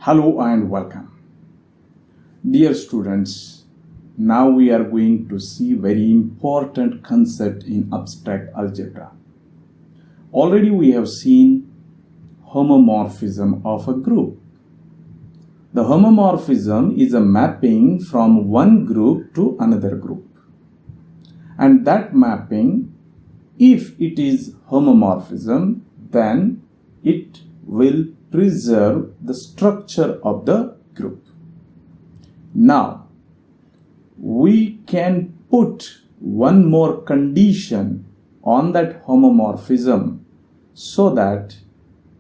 Hello and welcome. Dear students, now we are going to see very important concept in abstract algebra. Already we have seen homomorphism of a group. The homomorphism is a mapping from one group to another group. And that mapping, if it is homomorphism, then it will preserve the structure of the group. Now, we can put one more condition on that homomorphism so that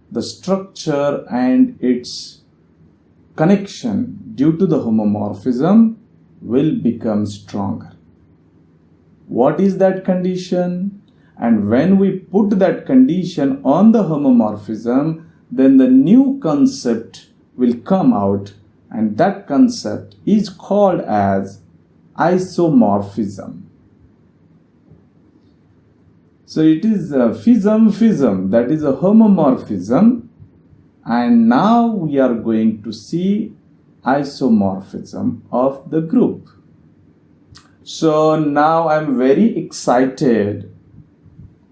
the structure and its connection due to the homomorphism will become stronger. What is that condition? And when we put that condition on the homomorphism, then the new concept will come out, and that concept is called as isomorphism. So it is a fism, that is a homomorphism, and now we are going to see isomorphism of the group. So now I am very excited,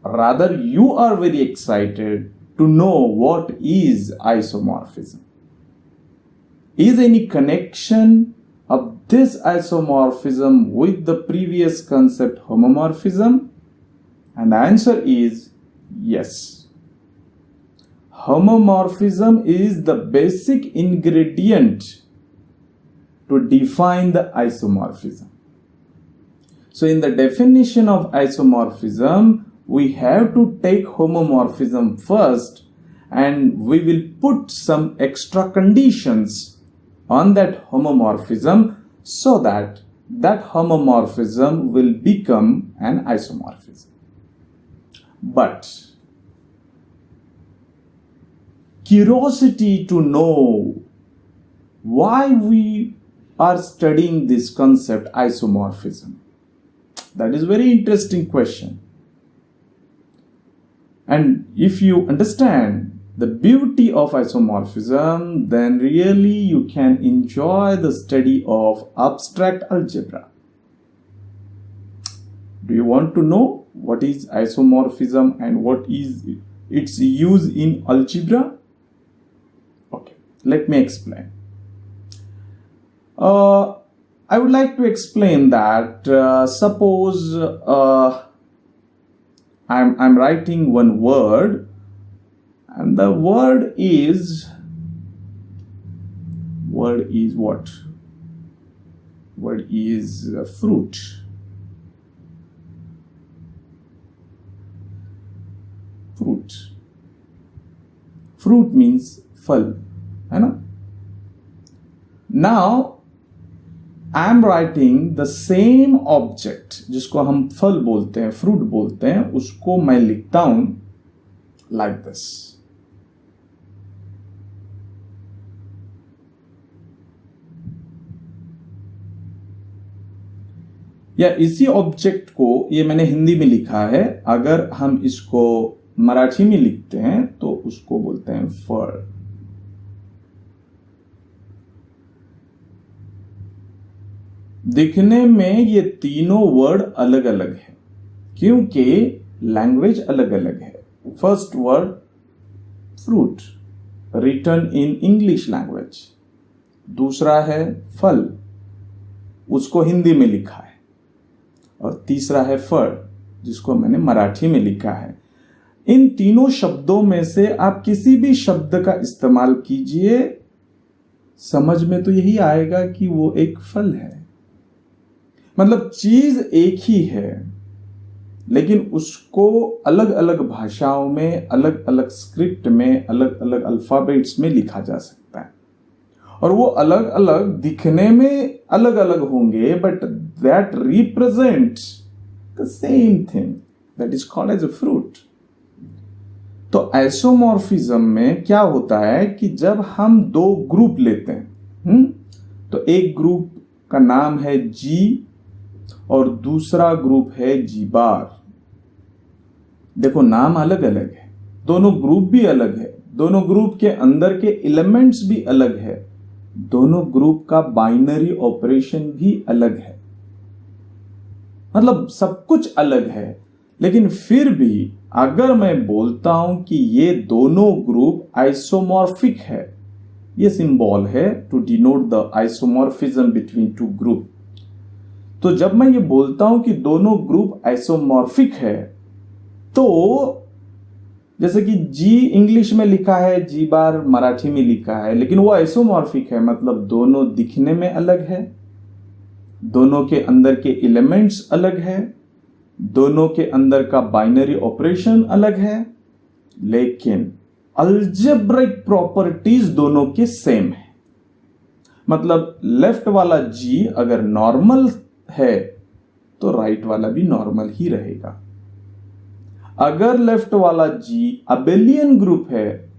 rather you are very excited to know what is isomorphism. Is any connection of this isomorphism with the previous concept homomorphism? And the answer is yes. Homomorphism is the basic ingredient to define the isomorphism. So in the definition of isomorphism, we have to take homomorphism first, and we will put some extra conditions on that homomorphism so that that homomorphism will become an isomorphism. But curiosity to know why we are studying this concept isomorphism, that is a very interesting question. And if you understand the beauty of isomorphism, then really you can enjoy the study of abstract algebra. Do you want to know what is isomorphism and what is its use in algebra? Okay, let me explain. I would like to explain that suppose I'm writing one word, and the word is what? Word is fruit. Fruit means फल, है ना? Now I am writing the same object, जिसको हम फल बोलते हैं, fruit बोलते हैं, उसको मैं लिखता हूं like this. या इसी ऑब्जेक्ट को, ये मैंने हिंदी में लिखा है, अगर हम इसको मराठी में लिखते हैं तो उसको बोलते हैं फळ. दिखने में ये तीनों वर्ड अलग अलग है क्योंकि लैंग्वेज अलग अलग है. First word fruit, written in English language. दूसरा है फल, उसको हिंदी में लिखा है. और तीसरा है फळ, जिसको मैंने मराठी में लिखा है. इन तीनों शब्दों में से आप किसी भी शब्द का इस्तेमाल कीजिए, समझ में तो यही आएगा कि वो एक फल है. मतलब चीज एक ही है, लेकिन उसको अलग अलग भाषाओं में, अलग अलग स्क्रिप्ट में, अलग अलग अल्फाबेट्स में लिखा जा सकता है. और वो अलग अलग दिखने में अलग अलग होंगे, but that represents the same thing, that is called as a fruit. तो आइसोमॉर्फिज्म में क्या होता है कि जब हम दो ग्रुप लेते हैं, तो एक ग्रुप का नाम है जी और दूसरा ग्रुप है जी बार. देखो नाम अलग अलग है, दोनों ग्रुप भी अलग है, दोनों ग्रुप के अंदर के एलिमेंट्स भी अलग है, दोनों ग्रुप का बाइनरी ऑपरेशन भी अलग है, मतलब सब कुछ अलग है। लेकिन फिर भी अगर मैं बोलता हूं कि ये दोनों ग्रुप आइसोमॉर्फिक है, ये सिंबल है to denote the isomorphism between two group. तो जब मैं ये बोलता हूं कि दोनों ग्रुप आइसोमॉर्फिक है, तो जैसे कि जी इंग्लिश में लिखा है, जी बार मराठी में लिखा है, लेकिन वो आइसोमॉर्फिक है, मतलब दोनों दिखने में अलग है, दोनों के अंदर के एलिमेंट्स अलग है, दोनों के अंदर का बाइनरी ऑपरेशन अलग है, लेकिन अलजेब्रिक प्रॉपर्टीज दोनों के सेम है। मतलब लेफ्ट वाला जी अगर नॉर्मल है तो राइट वाला भी नॉर्मल ही रहेगा। अगर लेफ्ट वाला जी अबेलियन ग्रुप है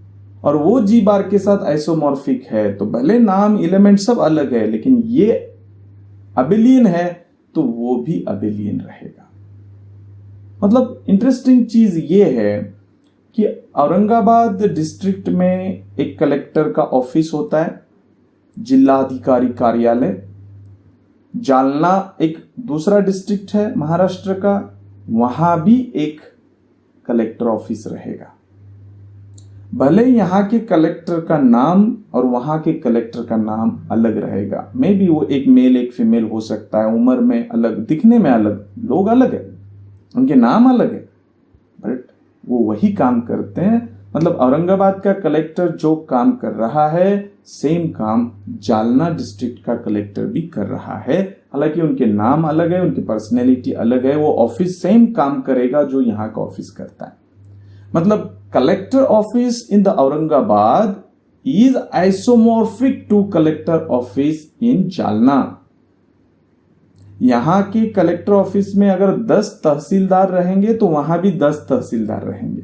और वो जी बार के साथ आइसोमॉर्फिक है, तो भले नाम एलिमेंट सब अलग है, लेकिन ये अबेलियन है तो वो भी अबेलियन रहेगा। मतलब इंटरेस्टिंग चीज ये है कि औरंगाबाद डिस्ट्रिक्ट में एक कलेक्टर का ऑफिस होता है, जिलाधिकारी कार्यालय। जालना एक दूसरा डिस्ट्रिक्ट है महाराष्ट्र का, वहां भी एक कलेक्टर ऑफिस रहेगा। भले यहां के कलेक्टर का नाम और वहां के कलेक्टर का नाम अलग रहेगा, मे बी वो एक मेल एक फीमेल हो सकता है, उम्र में अलग, दिखने में अलग, लोग अलग है, उनके नाम अलग है, बट वो वही काम करते हैं। मतलब औरंगाबाद का कलेक्टर जो काम कर रहा है, सेम काम जालना डिस्ट्रिक्ट का कलेक्टर भी कर रहा है। हालांकि उनके नाम अलग है, उनकी पर्सनैलिटी अलग है, वो ऑफिस सेम काम करेगा जो यहाँ का ऑफिस करता है। मतलब collector office in the Aurangabad is isomorphic to collector office in Jalna. यहां के कलेक्टर ऑफिस में अगर 10 तहसीलदार रहेंगे तो वहां भी 10 तहसीलदार रहेंगे,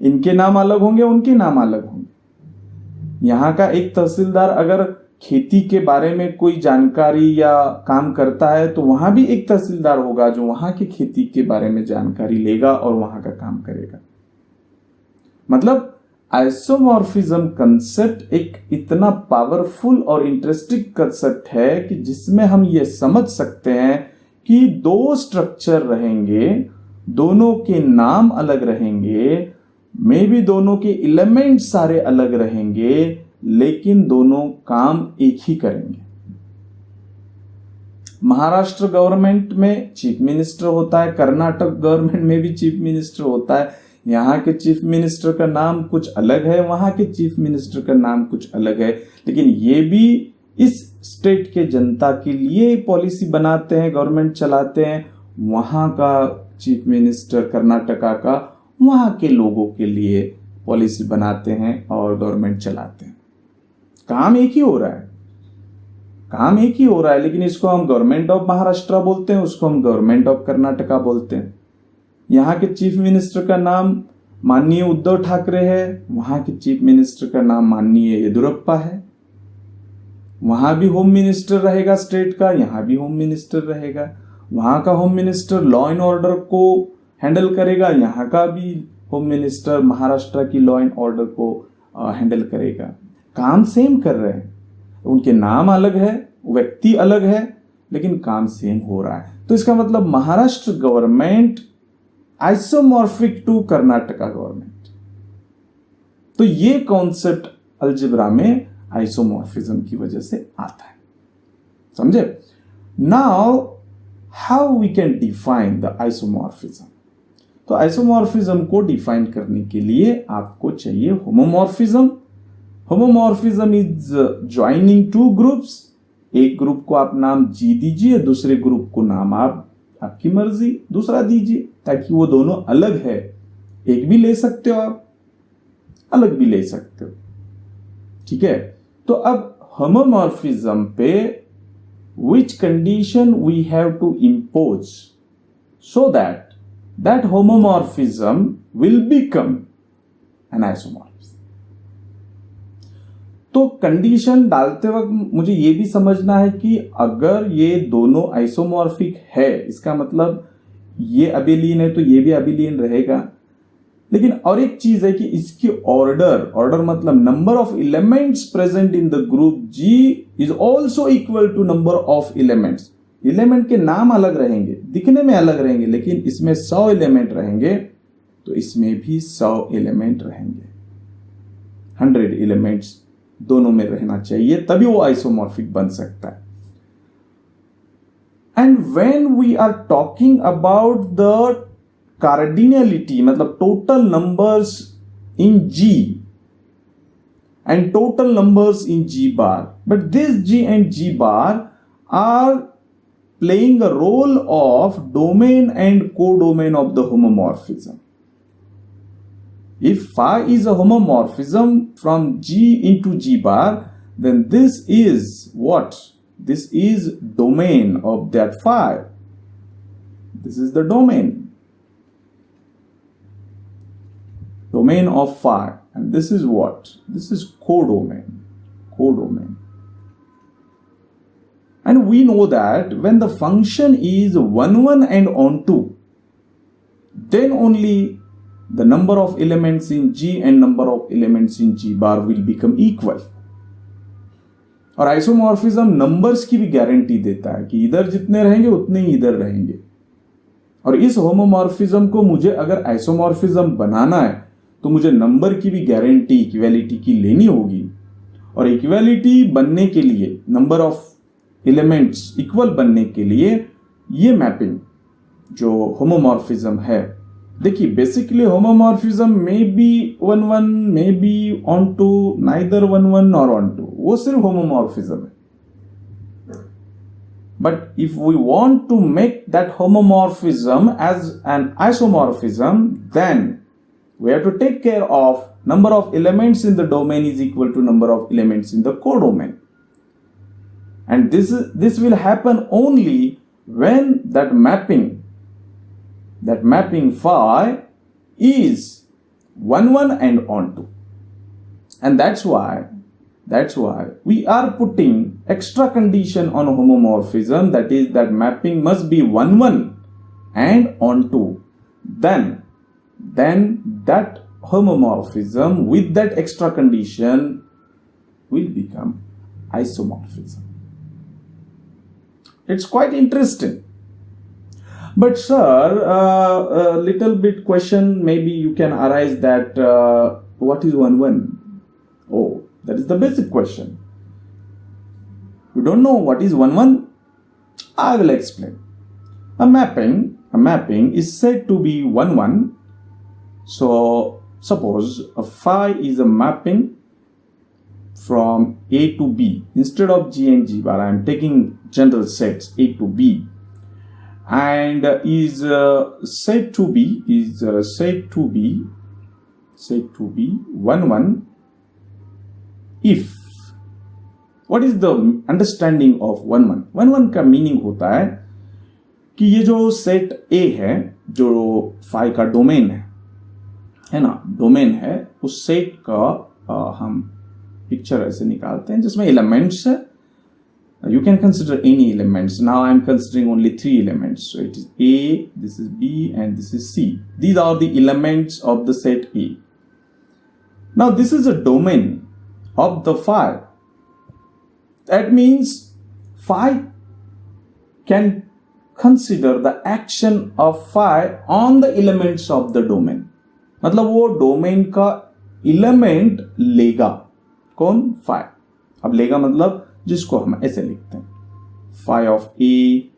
इनके नाम अलग होंगे, उनके नाम अलग होंगे। यहां का एक तहसीलदार अगर खेती के बारे में कोई जानकारी या काम करता है तो वहां भी एक तहसीलदार होगा जो वहां की खेती के बारे में जानकारी लेगा और वहां का काम करेगा। मतलब आइसोमॉर्फिज्म कंसेप्ट एक इतना पावरफुल और इंटरेस्टिंग कंसेप्ट है कि जिसमें हम ये समझ सकते हैं कि दो स्ट्रक्चर रहेंगे, दोनों के नाम अलग रहेंगे, मे भी दोनों के एलिमेंट सारे अलग रहेंगे, लेकिन दोनों काम एक ही करेंगे। महाराष्ट्र गवर्नमेंट में चीफ मिनिस्टर होता है, कर्नाटक गवर्नमेंट में भी चीफ मिनिस्टर होता है। यहाँ के चीफ मिनिस्टर का नाम कुछ अलग है, वहां के चीफ मिनिस्टर का नाम कुछ अलग है, लेकिन ये भी इस स्टेट के जनता के लिए पॉलिसी बनाते हैं, गवर्नमेंट चलाते हैं। वहां का चीफ मिनिस्टर कर्नाटका का वहां के लोगों के लिए पॉलिसी बनाते हैं और गवर्नमेंट चलाते हैं। काम एक ही हो रहा है, काम एक ही हो रहा है, लेकिन इसको हम गवर्नमेंट ऑफ महाराष्ट्र बोलते हैं, उसको हम गवर्नमेंट ऑफ कर्नाटका बोलते हैं। यहाँ के चीफ मिनिस्टर का नाम माननीय उद्धव ठाकरे है, वहां के चीफ मिनिस्टर का नाम माननीय येदियुरप्पा है। वहां भी होम मिनिस्टर रहेगा स्टेट का, यहाँ भी होम मिनिस्टर रहेगा। वहां का home minister law and order को हैंडल करेगा, यहाँ का भी होम मिनिस्टर महाराष्ट्र की लॉ एंड ऑर्डर को हैंडल करेगा। काम सेम कर रहे हैं, उनके नाम अलग है, व्यक्ति अलग है, लेकिन काम सेम हो रहा है। तो इसका मतलब Maharashtra government isomorphic to Karnataka government. तो ये कॉन्सेप्ट अलजेब्रा में आइसोमॉर्फिज्म की वजह से आता है, समझे। Now how we can define the isomorphism. तो आइसोमॉर्फिज्म को डिफाइन करने के लिए आपको चाहिए homomorphism. Homomorphism is joining two groups. एक ग्रुप को आप नाम जी दीजिए, दूसरे ग्रुप को नाम आप आपकी मर्जी दूसरा दीजिए, ताकि वो दोनों अलग है। एक भी ले सकते हो आप, अलग भी ले सकते हो, ठीक है। तो अब होमोमॉर्फिज्म पे which condition we have to impose so that homomorphism will become an isomorphism। तो कंडीशन डालते वक्त मुझे यह भी समझना है कि अगर ये दोनों आइसोमॉर्फिक है, इसका मतलब ये अबेलियन है तो ये भी अबेलियन रहेगा। लेकिन और एक चीज है कि इसकी ऑर्डर मतलब number of elements present in the group G is also equal to number of elements. Element के नाम अलग रहेंगे, दिखने में अलग रहेंगे, लेकिन इसमें 100 एलिमेंट रहेंगे तो इसमें भी 100 एलिमेंट रहेंगे। 100 एलिमेंट्स दोनों में रहना चाहिए, तभी वो आइसोमॉर्फिक बन सकता है। And when we are talking about the cardinality मतलब total numbers in G and total numbers in G bar, but this G and G bar are playing a role of domain and codomain of the homomorphism. If phi is a homomorphism from G into G bar, then this is what? This is domain of that phi. This is the domain of phi, and this is what? This is codomain. And we know that when the function is 1 1 and onto, then only the number of elements in G and number of elements in G bar will become equal. और isomorphism numbers की भी guarantee देता है कि इधर जितने रहेंगे उतने ही इधर रहेंगे। और इस होमोमॉर्फिज्म को मुझे अगर आइसोमॉर्फिज्म बनाना है तो मुझे नंबर की भी गारंटी इक्वालिटी की लेनी होगी। और इक्वालिटी बनने के लिए, नंबर ऑफ एलिमेंट्स इक्वल बनने के लिए, ये मैपिंग जो होमोमॉर्फिज्म है, देखिए बेसिकली होमोमॉर्फिज्म में be 1 1 may be onto, neither 1 1 और ऑन टू, वो सिर्फ होमोमॉर्फिज्म है। But if we want to make that homomorphism as an isomorphism, then we have to take care of number of elements in the domain is equal to number of elements in the codomain. And this will happen only when that mapping phi is 1 1 and onto. And that's why we are putting extra condition on homomorphism, that is that mapping must be 1 1 and onto. Then that homomorphism with that extra condition will become isomorphism. It's quite interesting. But sir, a little bit question maybe you can arise that what is 1 1? Oh, that is the basic question. You don't know what is 1 1? I will explain. A mapping is said to be 1 1. So suppose a phi is a mapping from A to B. Instead of G and G bar, I am taking general sets A to B, and is said to be 1 1 if. What is the understanding of 1 1? 1 1 का meaning होता है कि ये जो set A है, जो phi का domain है ना, डोमेन है, उस सेट का हम पिक्चर ऐसे निकालते हैं जिसमें एलिमेंट्स है। You can consider any elements. Now I am considering only 3 elements. So it is A, this is B, and this is C. These are the elements of the set A. Now this is a domain of the phi. That means phi can consider the action of phi on the elements of the domain. मतलब वो domain का element लेगा, कौन? Phi. अब लेगा मतलब जिसको हम ऐसे लिखते हैं, फाई ऑफ ए,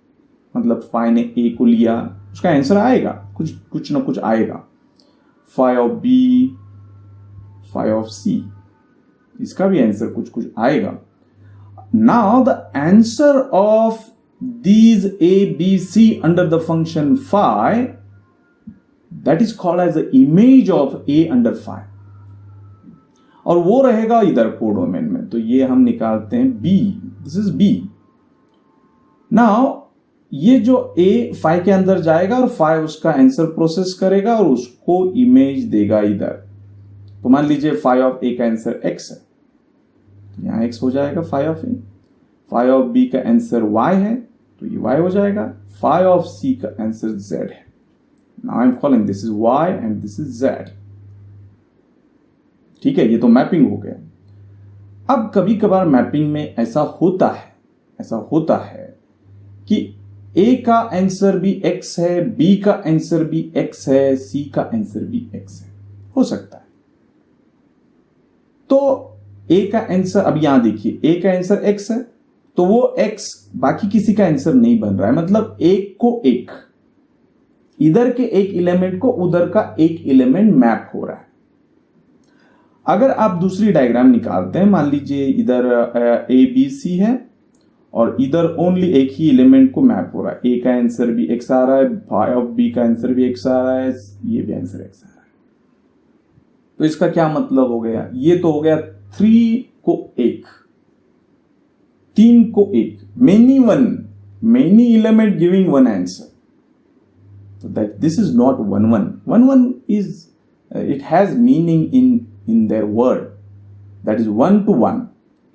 मतलब फाई ने ए को लिया, उसका आंसर आएगा, कुछ ना कुछ आएगा। Phi of B, phi of C, इसका भी आंसर कुछ आएगा। Now the answer of these A, B, C under the function phi, that is called as the image of A under phi, और वो रहेगा इधर कोडोमेन में। तो ये हम निकालते हैं B, this is B। Now ये जो A phi के अंदर जाएगा और phi उसका आंसर प्रोसेस करेगा और उसको इमेज देगा इधर। तो मान लीजिए phi ऑफ A का आंसर x है, तो यहां x हो जाएगा phi of A। phi of B का आंसर y है, तो ये y हो जाएगा। phi ऑफ C का आंसर z है। Now I am calling this is y and this is z. ठीक है, ये तो मैपिंग हो गया। अब कभी कभार मैपिंग में ऐसा होता है कि ए का आंसर भी एक्स है, बी का आंसर भी एक्स है, सी का आंसर भी एक्स है, हो सकता है। तो ए का आंसर, अब यहां देखिए, ए का आंसर एक्स है, तो वो एक्स बाकी किसी का आंसर नहीं बन रहा है, मतलब एक को एक, इधर के एक एलिमेंट को उधर का एक एलिमेंट मैप हो रहा है। अगर आप दूसरी डायग्राम निकालते हैं, मान लीजिए इधर ए बी सी है और इधर ओनली एक ही एलिमेंट को मैप हो रहा है, ए का आंसर भी एक्स आ रहा है, फाई ऑफ बी का आंसर भी एक्स आ रहा है, ये भी आंसर एक्स आ रहा है। तो इसका क्या मतलब हो गया? ये तो हो गया 3 को 1, 3 को 1, many element giving one answer. So that this is not 1-1. 1-1 is it has meaning in their word. That is 1 to 1.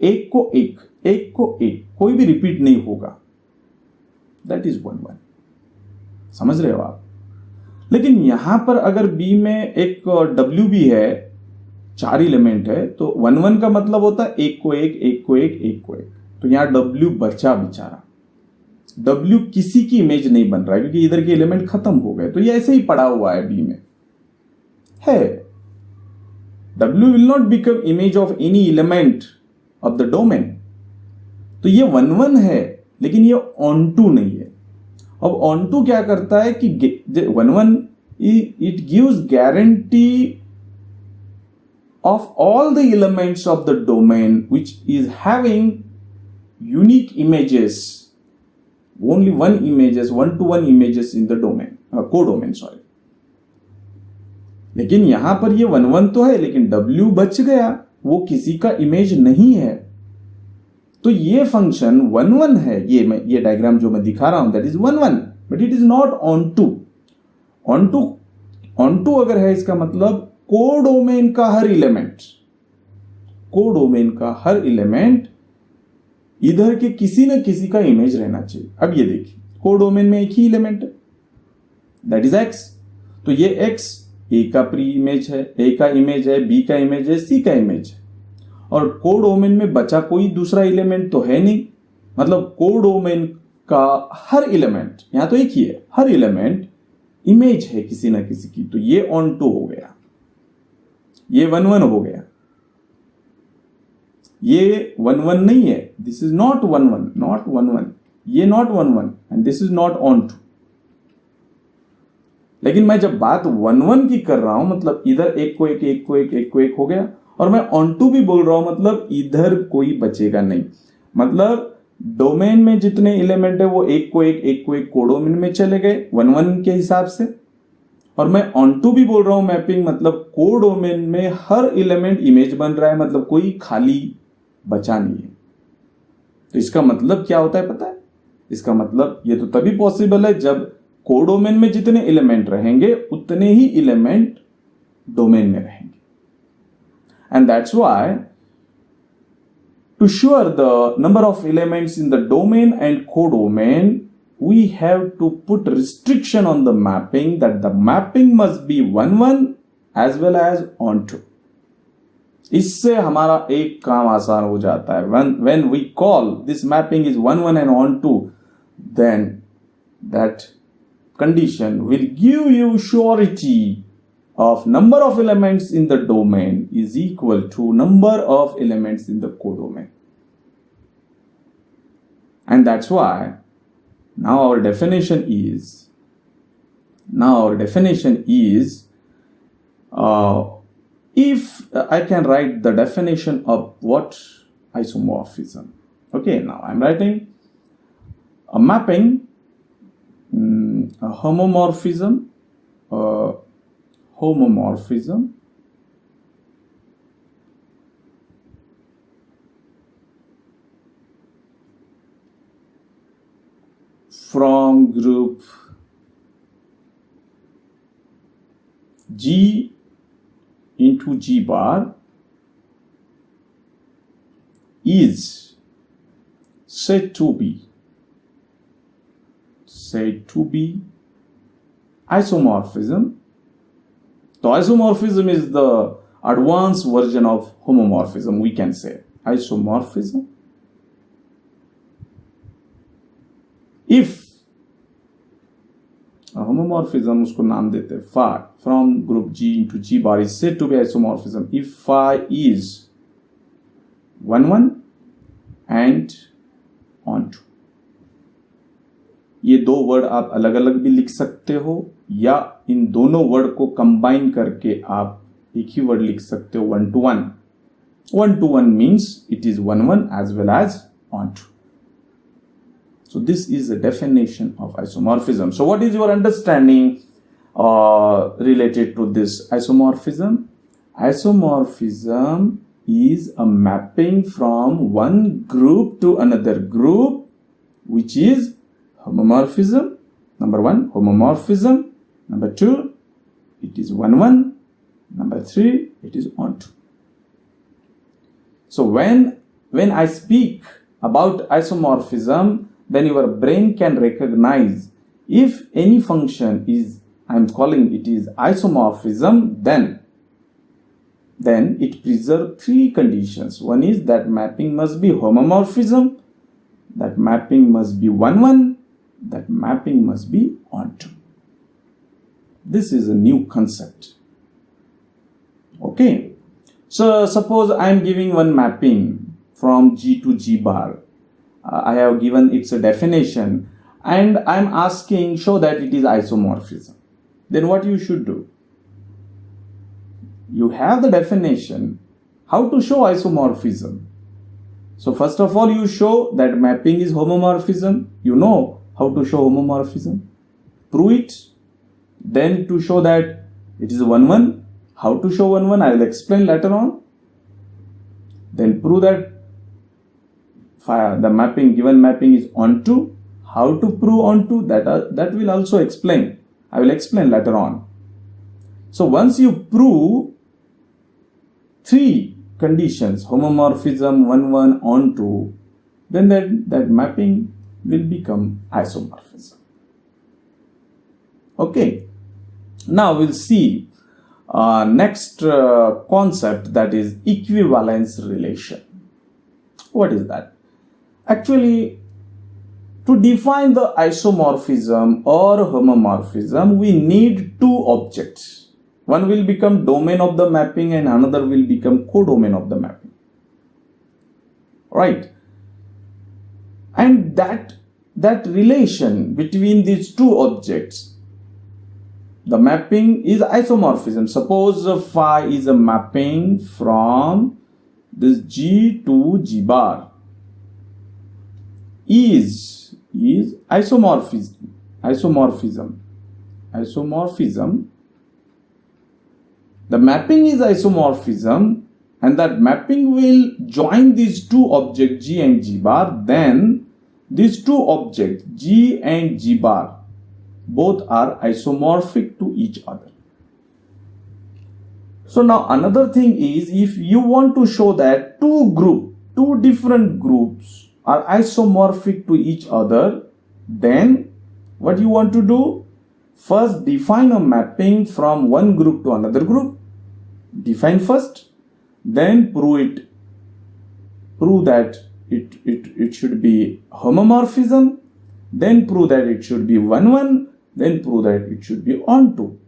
एक को एक, एक को एक, कोई भी रिपीट नहीं होगा। That is 1-1. समझ रहे हो आप? लेकिन यहां पर अगर बी में एक डब्ल्यू भी है, 4 एलिमेंट है, तो 1-1 का मतलब होता है एक को एक, एक को एक, एक को एक। तो यहां डब्ल्यू बचा बेचारा, डब्ल्यू किसी की इमेज नहीं बन रहा है क्योंकि इधर के एलिमेंट खत्म हो गए। तो ये ऐसे ही पड़ा हुआ है बी में है। W will not become image of any element of the domain. तो ये 1-1 है, लेकिन ये ऑन टू नहीं है। अब ऑन टू क्या करता है कि 1-1 it gives guarantee of all the elements of the domain which is having unique images, only one images, 1-to-1 images in the domain, codomain, sorry. लेकिन यहां पर ये 1-1 तो है, लेकिन W बच गया, वो किसी का इमेज नहीं है। तो ये फंक्शन 1-1 है, ये डायग्राम जो मैं दिखा रहा हूं that is 1-1, but it is not onto. Onto अगर है, इसका मतलब कोडोमेन का हर एलिमेंट इधर के किसी न किसी का इमेज रहना चाहिए। अब ये देखिए, कोडोमेन में एक ही एलिमेंट है, दैट इज एक्स। तो ये एक्स ए का प्री इमेज है, ए का इमेज है, बी का इमेज है, सी का इमेज है। और कोडोमेन में बचा कोई दूसरा एलिमेंट तो है नहीं, मतलब कोडोमेन का हर एलिमेंट, यहां तो एक ही है, हर एलिमेंट इमेज है किसी न किसी की। तो ये ऑन टू हो गया, ये 1-1 हो गया। ये 1-1 नहीं है, दिस इज नॉट 1-1, ये not 1-1 and this is not onto. लेकिन मैं जब बात 1-1 की कर रहा हूं, मतलब इधर एक को एक, एक को एक, एक को एक हो गया, और मैं ऑन टू भी बोल रहा हूं, मतलब इधर कोई बचेगा नहीं। मतलब डोमेन में जितने एलिमेंट है वो एक को एक, एक को एक कोडोमेन में चले गए 1-1 के हिसाब से। और मैं ऑन टू भी बोल रहा हूं मैपिंग, मतलब कोडोमेन में हर एलिमेंट इमेज बन रहा है, मतलब कोई खाली बचा नहीं है। तो इसका मतलब क्या होता है पता है? इसका मतलब ये तो तभी पॉसिबल है जब कोडोमेन में जितने एलिमेंट रहेंगे उतने ही एलिमेंट डोमेन में रहेंगे। And that's why to sure the number of elements in the domain and codomain we have to put restriction on the mapping, that the mapping must be 1-1 as well as onto. इससे हमारा एक काम आसान हो जाता है। When we call this mapping is 1-1 and onto, then that condition will give you surety of number of elements in the domain is equal to number of elements in the codomain. And that's why Now our definition is if I can write the definition of what isomorphism. Okay, now I'm writing a mapping, a homomorphism from group G into G bar is said to be isomorphism. So isomorphism is the advanced version of homomorphism, we can say isomorphism. If homomorphism, उसको नाम देते हैं phi, from group G into G bar is said to be isomorphism if phi is 1 1 and onto. ये दो word आप अलग अलग भी लिख सकते हो या इन दोनों वर्ड को कंबाइन करके आप एक ही वर्ड लिख सकते हो 1 to 1. 1 to 1 means it is 1 1 as well as onto. So this is the definition of isomorphism. So what is your understanding related to this isomorphism? Isomorphism is a mapping from one group to another group, which is homomorphism. Number 1, homomorphism. Number 2, it is 1 1. Number 3, it is onto. So when I speak about isomorphism, then your brain can recognize if any function is, I'm calling it is isomorphism, then it preserves 3 conditions. One is that mapping must be homomorphism, that mapping must be 1 1, that mapping must be onto. This is a new concept. Okay. So suppose I am giving one mapping from G to G bar. I have given its a definition and I am asking show that it is isomorphism. Then what you should do? You have the definition. How to show isomorphism? So first of all, you show that mapping is homomorphism. You know how to show homomorphism. Prove it. Then to show that it is 1 1. How to show 1 1? I will explain later on. Then prove that the mapping, given mapping is onto. How to prove onto? That will also explain. I will explain later on. So once you prove 3 conditions, homomorphism, 1 1, onto, then that mapping will become isomorphism. Okay. Now we'll see next concept, that is equivalence relation. What is that? Actually, to define the isomorphism or homomorphism, we need 2 objects. One will become domain of the mapping and another will become codomain of the mapping. Right? And that relation between these 2 objects, the mapping is isomorphism. Suppose phi is a mapping from this G to G bar. Is isomorphism. The mapping is isomorphism, and that mapping will join these 2 objects G and G bar. Then these 2 objects G and G bar both are isomorphic to each other. So now another thing is, if you want to show that 2 different groups are isomorphic to each other, then what you want to do? First define a mapping from one group to another group. Define first, then prove that it should be homomorphism, then prove that it should be 1 1, then prove that it should be onto.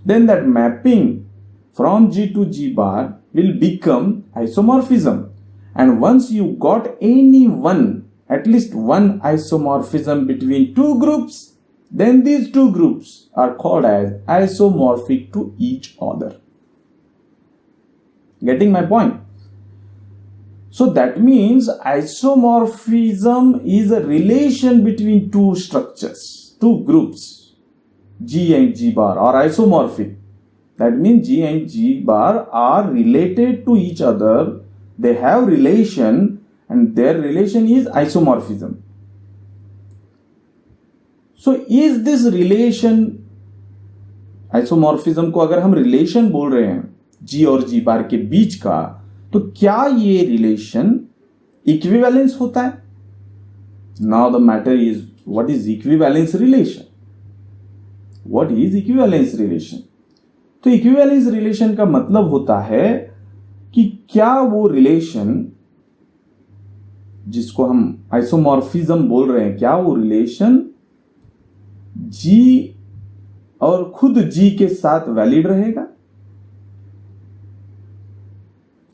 Then that mapping from G to G bar will become isomorphism. And once you got at least one isomorphism between 2 groups, then these 2 groups are called as isomorphic to each other. Getting my point? So that means isomorphism is a relation between 2 structures, 2 groups, G and G bar are isomorphic. That means G and G bar are related to each other. They have relation and their relation is isomorphism. So is this relation, isomorphism को अगर हम relation बोल रहे हैं G और G बार के बीच का, तो क्या ये relation equivalence होता है? Now the matter is, what is equivalence relation? What is equivalence relation? तो तो इक्विवेलेंस रिलेशन का मतलब होता है कि क्या वो रिलेशन जिसको हम आइसोमॉर्फिज्म बोल रहे हैं, क्या वो रिलेशन जी और खुद जी के साथ वैलिड रहेगा।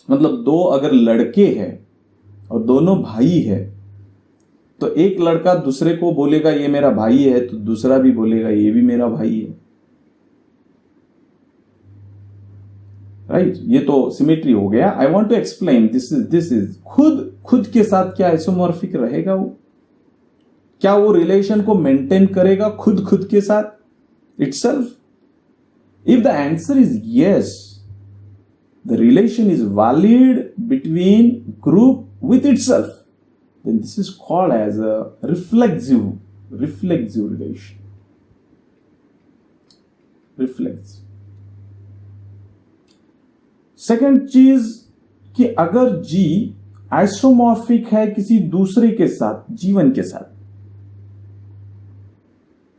मतलब दो अगर लड़के हैं और दोनों भाई है, तो एक लड़का दूसरे को बोलेगा ये मेरा भाई है, तो दूसरा भी बोलेगा ये भी मेरा भाई है, राइट। ये तो सिमेट्री हो गया। I want to explain this is खुद के साथ क्या आइसोमॉर्फिक रहेगा वो, क्या वो रिलेशन को मेंटेन करेगा खुद के साथ itself. If the answer is yes, the relation is valid between group with itself, then this is called as a reflexive relation. Reflexive. Second चीज कि अगर जी आइसोमॉर्फिक है किसी दूसरे के साथ, जीवन के साथ,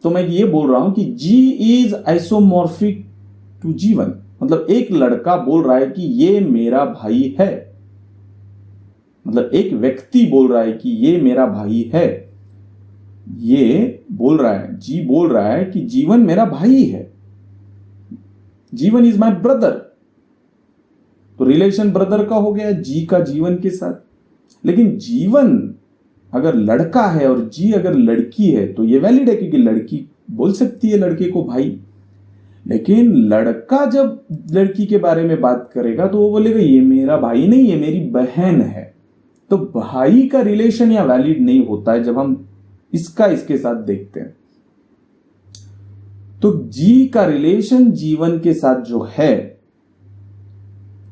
तो मैं ये बोल रहा हूं कि जी इज आइसोमॉर्फिक टू जीवन। मतलब एक लड़का बोल रहा है कि ये मेरा भाई है, मतलब एक व्यक्ति बोल रहा है कि ये मेरा भाई है, ये बोल रहा है, जी बोल रहा है कि जीवन मेरा भाई है, जीवन इज माय ब्रदर। तो रिलेशन ब्रदर का हो गया जी का जीवन के साथ। लेकिन जीवन अगर लड़का है और जी अगर लड़की है तो ये वैलिड है, क्योंकि लड़की बोल सकती है लड़के को भाई। लेकिन लड़का जब लड़की के बारे में बात करेगा तो वो बोलेगा ये मेरा भाई नहीं, ये मेरी बहन है। तो भाई का रिलेशन या वैलिड नहीं होता है जब हम इसके साथ देखते हैं। तो जी का रिलेशन जीवन के साथ जो है,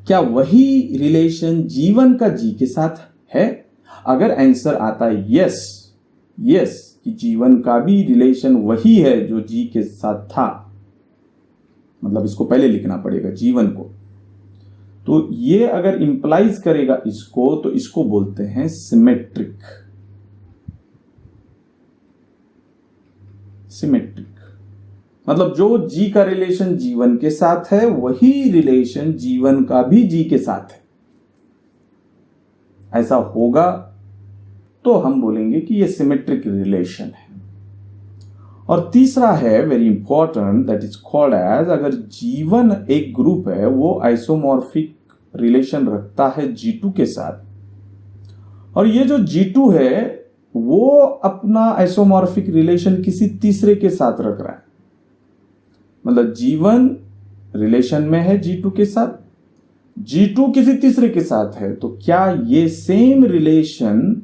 क्या वही रिलेशन जीवन का जी के साथ है? अगर आंसर आता है यस कि जीवन का भी रिलेशन वही है जो जी के साथ था, मतलब इसको पहले लिखना पड़ेगा जीवन को, तो ये अगर इंप्लाइज करेगा इसको, तो इसको बोलते हैं सिमेट्रिक। मतलब जो जी का रिलेशन जीवन के साथ है वही रिलेशन जीवन का भी जी के साथ है। ऐसा होगा तो हम बोलेंगे कि ये सिमेट्रिक रिलेशन है। और तीसरा है very important, that is called as, अगर जीवन एक ग्रुप है वो आइसोमॉर्फिक रिलेशन रखता है G2 के साथ, और ये जो G2 है वो अपना आइसोमॉर्फिक रिलेशन किसी तीसरे के साथ रख रहा है। मतलब जीवन रिलेशन में है G2 के साथ, G2 किसी तीसरे के साथ है, तो क्या ये सेम रिलेशन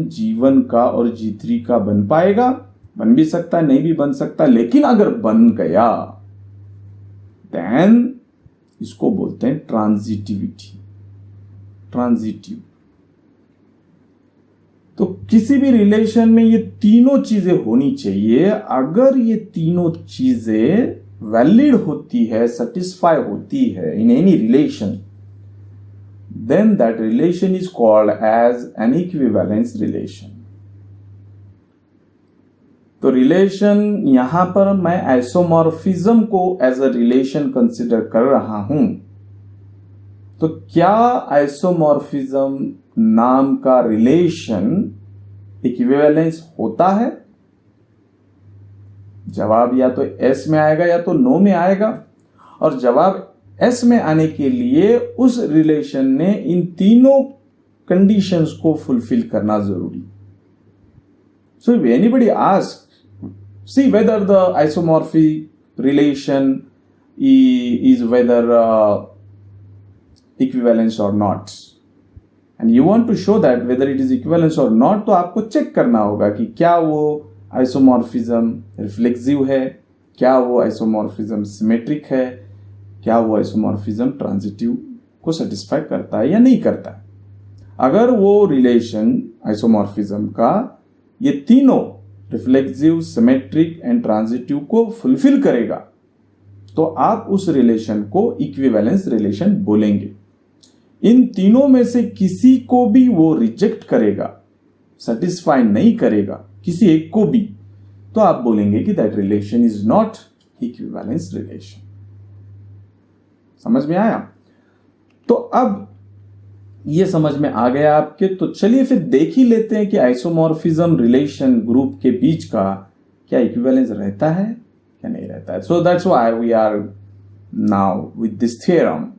जीवन का और G3 का बन पाएगा? बन भी सकता है, नहीं भी बन सकता। लेकिन अगर बन गया देन इसको बोलते हैं ट्रांजिटिव। तो किसी भी रिलेशन में ये तीनों चीजें होनी चाहिए। अगर ये तीनों चीजें वैलिड होती है, सेटिस्फाई होती है in any relation, then that relation is called as an equivalence relation. तो रिलेशन यहां पर मैं आइसोमॉर्फिज्म को एज अ रिलेशन कंसिडर कर रहा हूं। तो क्या आइसोमॉर्फिज्म नाम का रिलेशन इक्विवेलेंस होता है? जवाब या तो एस में आएगा या तो नो में आएगा। और जवाब एस में आने के लिए उस रिलेशन ने इन तीनों कंडीशंस को फुलफिल करना जरूरी। So if anybody ask, see whether the isomorphic relation is whether equivalence or not, and you want to show that whether it is equivalence or not, तो आपको चेक करना होगा कि क्या वो आइसोमॉर्फिज्म रिफ्लेक्सिव है, क्या वो आइसोमॉर्फिज्म सिमेट्रिक है, क्या वो आइसोमॉर्फिज्म ट्रांजिटिव को सेटिस्फाई करता है या नहीं करता है। अगर वो रिलेशन आइसोमॉर्फिज्म का ये तीनों रिफ्लेक्सिव, सिमेट्रिक एंड ट्रांजिटिव को फुलफिल करेगा तो आप उस रिलेशन को इक्विवेलेंस रिलेशन बोलेंगे। इन तीनों में से किसी को भी वो रिजेक्ट करेगा, सेटिस्फाई नहीं करेगा किसी एक को भी, तो आप बोलेंगे कि that relation is not equivalence relation. समझ में आया? तो अब ये समझ में आ गया आपके, तो चलिए फिर देख ही लेते हैं कि आइसोमॉर्फिज्म रिलेशन ग्रुप के बीच का क्या इक्विवेलेंस रहता है क्या नहीं रहता है. So that's why we are now with this theorem